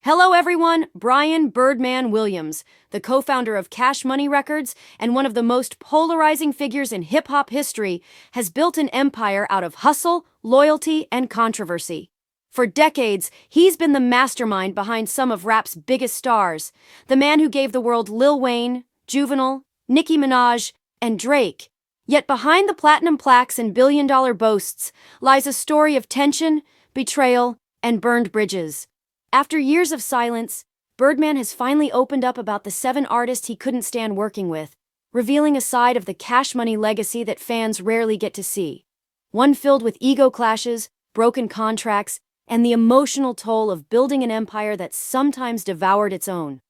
Hello everyone, Brian Birdman Williams, the co-founder of Cash Money Records and one of the most polarizing figures in hip-hop history, has built an empire out of hustle, loyalty, and controversy. For decades, he's been the mastermind behind some of rap's biggest stars, the man who gave the world Lil Wayne, Juvenile, Nicki Minaj, and Drake. Yet behind the platinum plaques and billion-dollar boasts lies a story of tension, betrayal, and burned bridges. After years of silence, Birdman has finally opened up about the 7 artists he couldn't stand working with, revealing a side of the Cash Money legacy that fans rarely get to see. One filled with ego clashes, broken contracts, and the emotional toll of building an empire that sometimes devoured its own.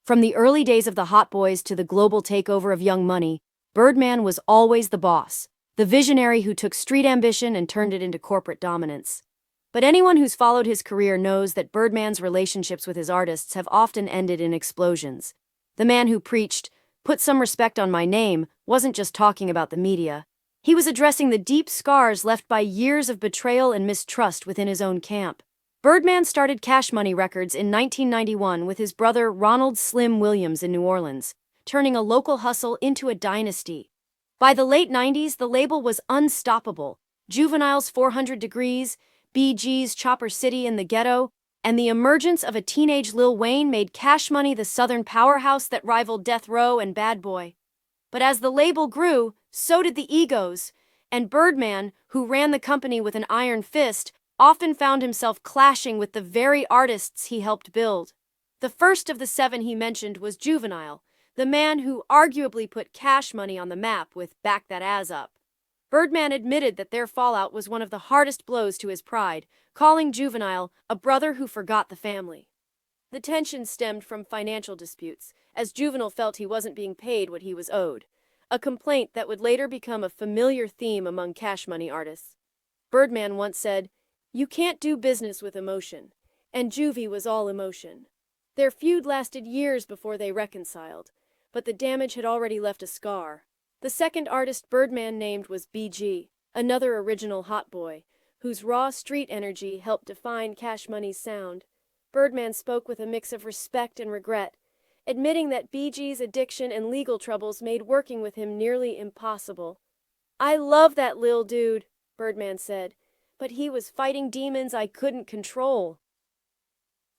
From the early days of the Hot Boys to the global takeover of Young Money, Birdman was always the boss, the visionary who took street ambition and turned it into corporate dominance. But anyone who's followed his career knows that Birdman's relationships with his artists have often ended in explosions. The man who preached, "Put some respect on my name," wasn't just talking about the media. He was addressing the deep scars left by years of betrayal and mistrust within his own camp. Birdman started Cash Money Records in 1991 with his brother Ronald "Slim" Williams in New Orleans, turning a local hustle into a dynasty. By the late 90s, the label was unstoppable. Juvenile's 400 Degrees, BG's Chopper City in the Ghetto, and the emergence of a teenage Lil Wayne made Cash Money the southern powerhouse that rivaled Death Row and Bad Boy. But as the label grew, so did the egos, and Birdman, who ran the company with an iron fist, often found himself clashing with the very artists he helped build. The first of the 7 he mentioned was Juvenile, the man who arguably put Cash Money on the map with Back That Ass Up. Birdman admitted that their fallout was one of the hardest blows to his pride, calling Juvenile a brother who forgot the family. The tension stemmed from financial disputes, as Juvenile felt he wasn't being paid what he was owed, a complaint that would later become a familiar theme among Cash Money artists. Birdman once said, "You can't do business with emotion," and Juvie was all emotion. Their feud lasted years before they reconciled, but the damage had already left a scar. The second artist Birdman named was BG, another original hot boy, whose raw street energy helped define Cash Money's sound. Birdman spoke with a mix of respect and regret, admitting that BG's addiction and legal troubles made working with him nearly impossible. "I love that lil dude," Birdman said, "but he was fighting demons I couldn't control."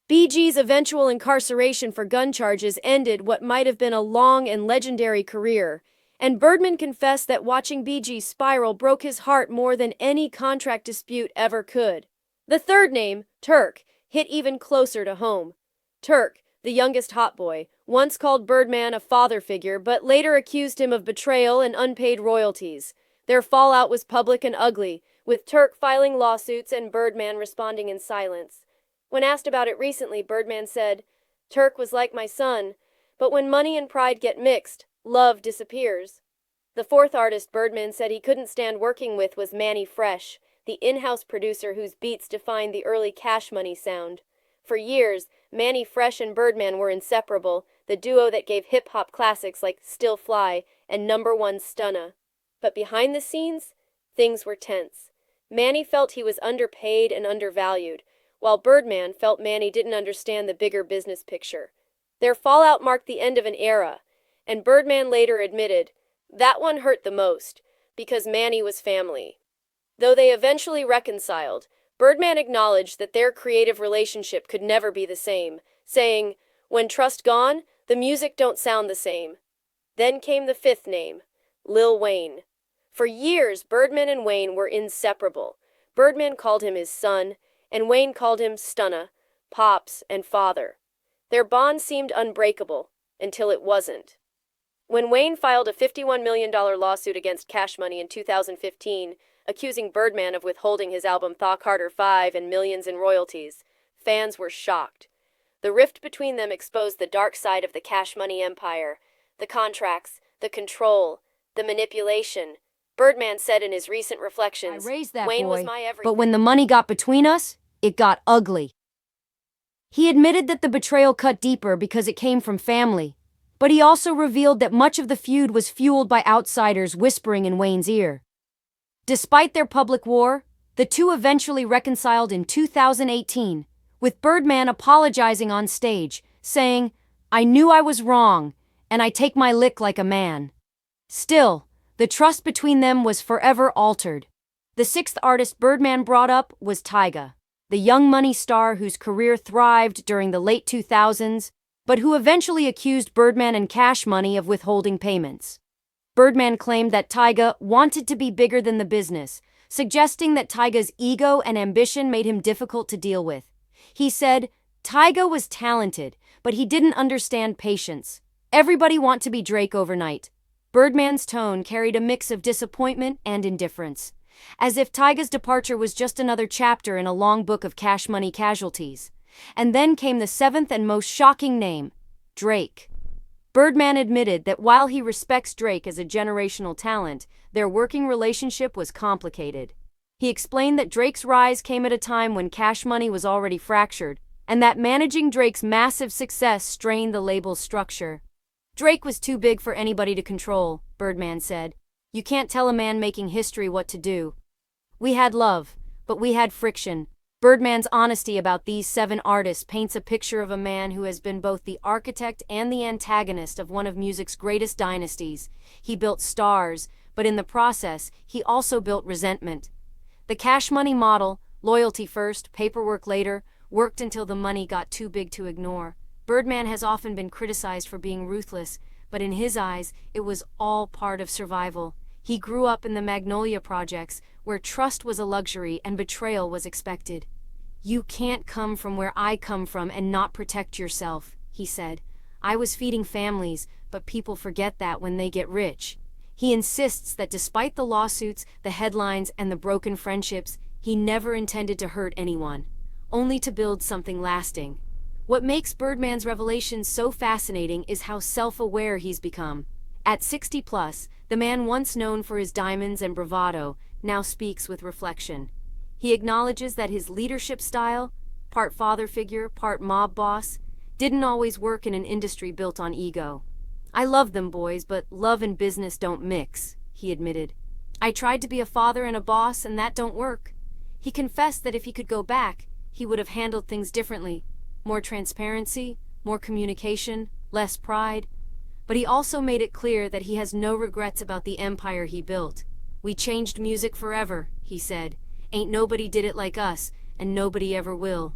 BG's eventual incarceration for gun charges ended what might have been a long and legendary career, and Birdman confessed that watching BG spiral broke his heart more than any contract dispute ever could. The third name, Turk, hit even closer to home. Turk, the youngest hot boy, once called Birdman a father figure but later accused him of betrayal and unpaid royalties. Their fallout was public and ugly, with Turk filing lawsuits and Birdman responding in silence. When asked about it recently, Birdman said, "Turk was like my son, but when money and pride get mixed, love disappears." The fourth artist Birdman said he couldn't stand working with was Mannie Fresh, the in-house producer whose beats defined the early Cash Money sound. For years, Mannie Fresh and Birdman were inseparable, the duo that gave hip-hop classics like Still Fly and Number One Stunna. But behind the scenes, things were tense. Mannie felt he was underpaid and undervalued, while Birdman felt Mannie didn't understand the bigger business picture. Their fallout marked the end of an era, and Birdman later admitted, "That one hurt the most, because Mannie was family." Though they eventually reconciled, Birdman acknowledged that their creative relationship could never be the same, saying, "When trust gone, the music don't sound the same." Then came the fifth name, Lil Wayne. For years, Birdman and Wayne were inseparable. Birdman called him his son, and Wayne called him Stunna, Pops, and Father. Their bond seemed unbreakable, until it wasn't. When Wayne filed a $51 million lawsuit against Cash Money in 2015, accusing Birdman of withholding his album Thaw Carter 5 and millions in royalties, fans were shocked. The rift between them exposed the dark side of the Cash Money empire, the contracts, the control, the manipulation. Birdman said in his recent reflections, "I raised that Wayne boy, was my everything." but when the money got between us, it got ugly. He admitted that the betrayal cut deeper because it came from family, but he also revealed that much of the feud was fueled by outsiders whispering in Wayne's ear. Despite their public war, the two eventually reconciled in 2018, with Birdman apologizing on stage, saying, "I knew I was wrong, and I take my lick like a man." Still, the trust between them was forever altered. The sixth artist Birdman brought up was Tyga, the young money star whose career thrived during the late 2000s, but who eventually accused Birdman and Cash Money of withholding payments. Birdman claimed that Tyga wanted to be bigger than the business, suggesting that Tyga's ego and ambition made him difficult to deal with. He said, "Tyga was talented, but he didn't understand patience. Everybody want to be Drake overnight." Birdman's tone carried a mix of disappointment and indifference, as if Tyga's departure was just another chapter in a long book of Cash Money casualties. And then came the seventh and most shocking name, Drake. Birdman admitted that while he respects Drake as a generational talent, their working relationship was complicated. He explained that Drake's rise came at a time when Cash Money was already fractured, and that managing Drake's massive success strained the label's structure. "Drake was too big for anybody to control," Birdman said. "You can't tell a man making history what to do." "We had love, but we had friction." Birdman's honesty about these seven artists paints a picture of a man who has been both the architect and the antagonist of one of music's greatest dynasties. He built stars, but in the process, he also built resentment. The Cash Money model, loyalty first, paperwork later, worked until the money got too big to ignore. Birdman has often been criticized for being ruthless, but in his eyes, it was all part of survival. He grew up in the Magnolia Projects, where trust was a luxury and betrayal was expected. "You can't come from where I come from and not protect yourself," he said. "I was feeding families, but people forget that when they get rich." He insists that despite the lawsuits, the headlines, and the broken friendships, he never intended to hurt anyone, only to build something lasting. What makes Birdman's revelations so fascinating is how self-aware he's become. At 60 plus, the man once known for his diamonds and bravado now speaks with reflection. He acknowledges that his leadership style, part father figure, part mob boss, didn't always work in an industry built on ego. "I love them boys, but love and business don't mix," he admitted. "I tried to be a father and a boss, and that don't work." He confessed that if he could go back, he would have handled things differently. More transparency, more communication, less pride. But he also made it clear that he has no regrets about the empire he built. "We changed music forever," he said. "Ain't nobody did it like us, and nobody ever will."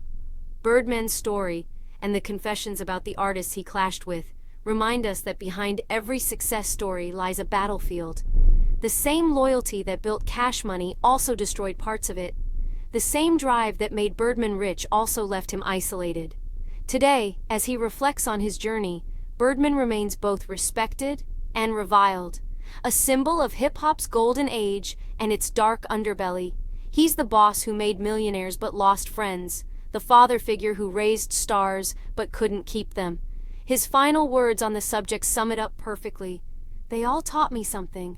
Birdman's story, and the confessions about the artists he clashed with, remind us that behind every success story lies a battlefield. The same loyalty that built Cash Money also destroyed parts of it. The same drive that made Birdman rich also left him isolated. Today, as he reflects on his journey, Birdman remains both respected and reviled, a symbol of hip-hop's golden age and its dark underbelly. He's the boss who made millionaires but lost friends, the father figure who raised stars but couldn't keep them. His final words on the subject sum it up perfectly. "They all taught me something.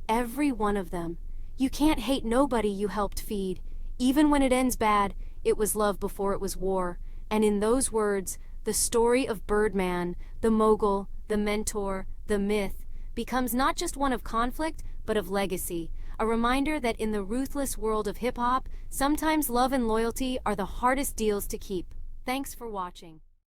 Every one of them. You can't hate nobody you helped feed. Even when it ends bad, it was love before it was war." And in those words, the story of Birdman, the mogul, the mentor, the myth, becomes not just one of conflict, but of legacy. A reminder that in the ruthless world of hip-hop, sometimes love and loyalty are the hardest deals to keep. Thanks for watching.